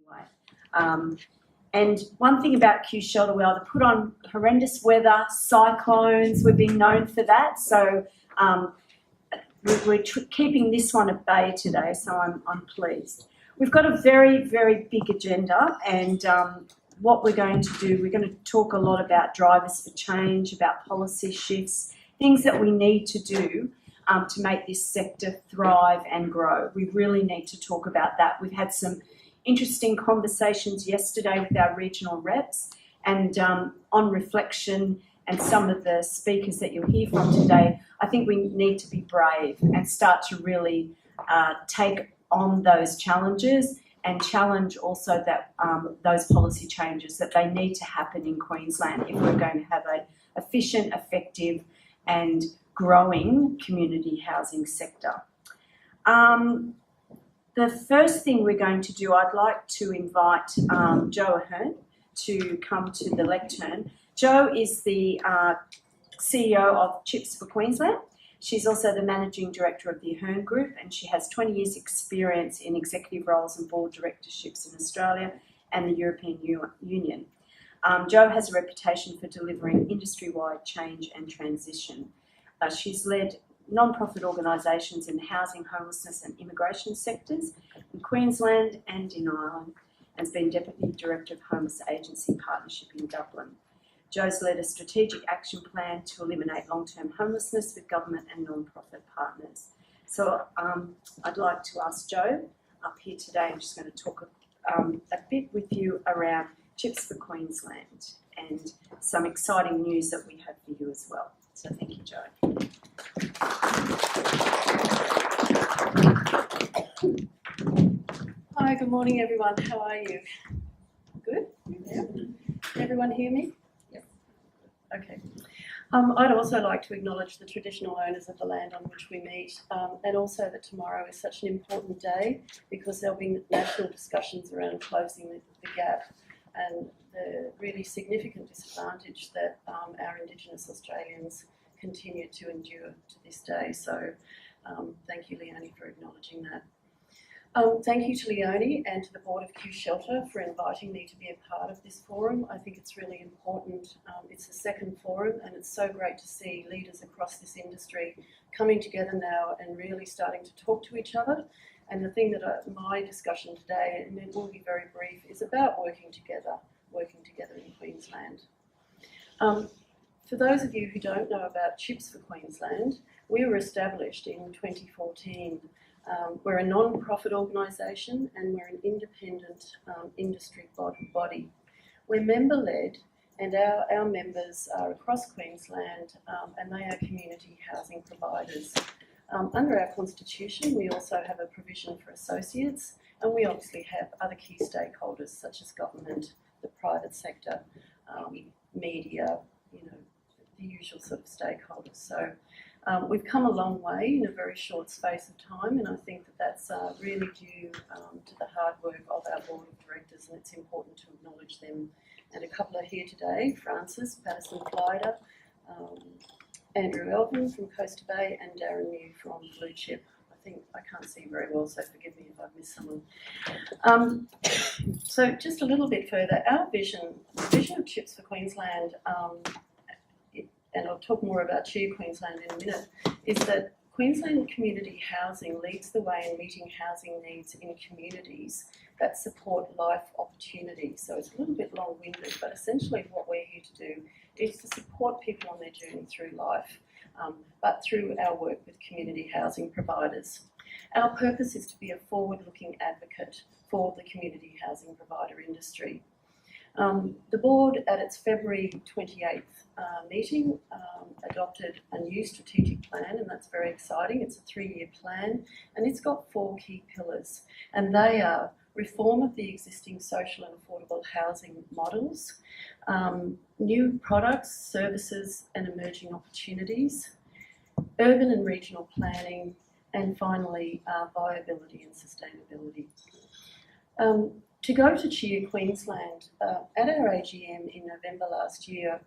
way. And one thing about Q Shelter, we either put on horrendous weather, cyclones, we've been known for that. So we're keeping this one at bay today, so I'm pleased. We've got a very, very big agenda, and what we're going to do, we're going to talk a lot about drivers for change, about policy shifts, things that we need to do to make this sector thrive and grow. We really need to talk about that. We've had some interesting conversations yesterday with our regional reps, and on reflection and some of the speakers that you'll hear from today, I think we need to be brave and start to really take on those challenges and challenge also that those policy changes that they need to happen in Queensland if we're going to have an efficient, effective and growing community housing sector. The first thing we're going to do, I'd like to invite Jo Ahern to come to the lectern. Jo is the CEO of CHIPS for Queensland. She's also the Managing Director of the Ahern Group, and she has 20 years experience in executive roles and board directorships in Australia and the European Union. Jo has a reputation for delivering industry-wide change and transition. She's led non-profit organisations in the housing, homelessness and immigration sectors in Queensland and in Ireland, and has been Deputy Director of Homeless Agency Partnership in Dublin. Jo's led a strategic action plan to eliminate long-term homelessness with government and non-profit partners. So I'd like to ask Jo up here today. I'm just going to talk a bit with you around CHIPS for Queensland and some exciting news that we have for you as well. So thank you, Jo. Hi, good morning everyone. How are you? Good? Yeah. Can everyone hear me? Yes. Okay. I'd also like to acknowledge the traditional owners of the land on which we meet, and also that tomorrow is such an important day because there'll be national discussions around closing the gap and the really significant disadvantage that our Indigenous Australians continue to endure to this day. So thank you, Leonie, for acknowledging that. Thank you to Leonie and to the Board of Q Shelter for inviting me to be a part of this forum. I think it's really important. It's the second forum, and it's so great to see leaders across this industry coming together now and really starting to talk to each other. And the thing that my discussion today, and it will be very brief, is about working together in Queensland. For those of you who don't know about CHIPS for Queensland, we were established in 2014. We're a non-profit organisation and we're an independent industry body. We're member-led, and our members are across Queensland and they are community housing providers. Under our constitution, we also have a provision for associates, and we obviously have other key stakeholders such as government, the private sector, media, you know, the usual sort of stakeholders. So we've come a long way in a very short space of time, and I think that that's really due to the hard work of our board of directors, and it's important to acknowledge them. And a couple are here today: Francis Patterson-Flyder, Andrew Elvin from Coaster Bay, and Darren New from Blue Chip. I can't see very well, so forgive me if I've missed someone. So just a little bit further, our vision, the vision of CHIPS for Queensland, and I'll talk more about Cheer Queensland in a minute, is that Queensland community housing leads the way in meeting housing needs in communities that support life opportunities. So it's a little bit long-winded, but essentially what we're here to do is to support people on their journey through life, but through our work with community housing providers. Our purpose is to be a forward-looking advocate for the community housing provider industry. The board, at its February 28th meeting, adopted a new strategic plan, and that's very exciting. It's a 3-year plan, and it's got 4 key pillars, and they are reform of the existing social and affordable housing models, new products, services and emerging opportunities, urban and regional planning, and finally viability and sustainability. To go to Cheer Queensland, at our AGM in November last year,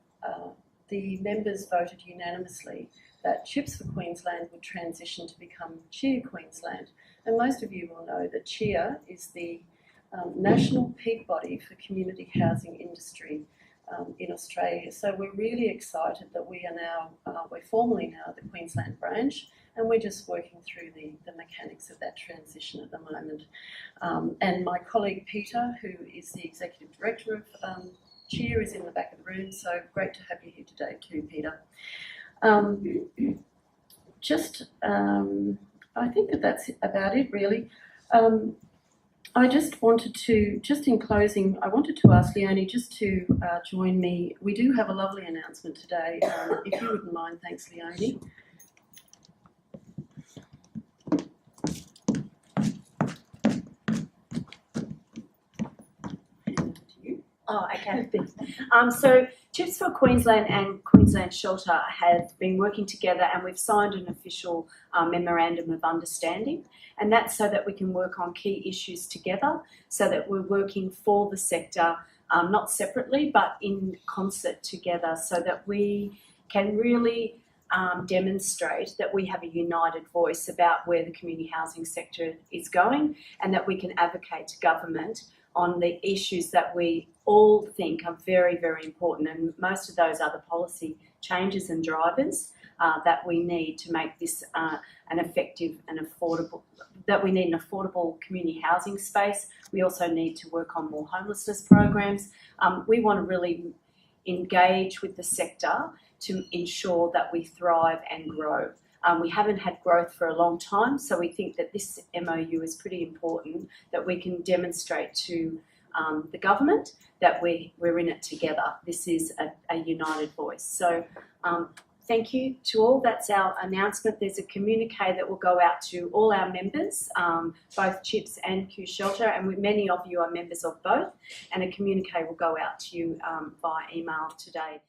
the members voted unanimously that CHIPS for Queensland would transition to become Cheer Queensland. And most of you will know that Cheer is the national peak body for community housing industry in Australia. So we're really excited that we are now, we're formally now the Queensland branch, and we're just working through the mechanics of that transition at the moment. And my colleague Peter, who is the Executive Director of CHEER, is in the back of the room, so great to have you here today too, Peter. I think that's about it really. I just wanted to, just in closing, I wanted to ask Leonie just to join me. We do have a lovely announcement today, if you wouldn't mind. Thanks, Leonie. Oh, okay. So Chips for Queensland and Queensland Shelter have been working together, and we've signed an official memorandum of understanding, and that's so that we can work on key issues together, so that we're working for the sector, not separately but in concert together, so that we can really demonstrate that we have a united voice about where the community housing sector is going, and that we can advocate to government on the issues that we all think are very, very important, and most of those are the policy changes and drivers that we need to make this an effective and affordable, that we need an affordable community housing space. We also need to work on more homelessness programs. We want to really engage with the sector to ensure that we thrive and grow. We haven't had growth for a long time, so we think that this MOU is pretty important, that we can demonstrate to the government that we're in it together. This is a united voice. So thank you to all. That's our announcement. There's a communique that will go out to all our members, both CHIPS and Q Shelter, and many of you are members of both, and a communique will go out to you via email today.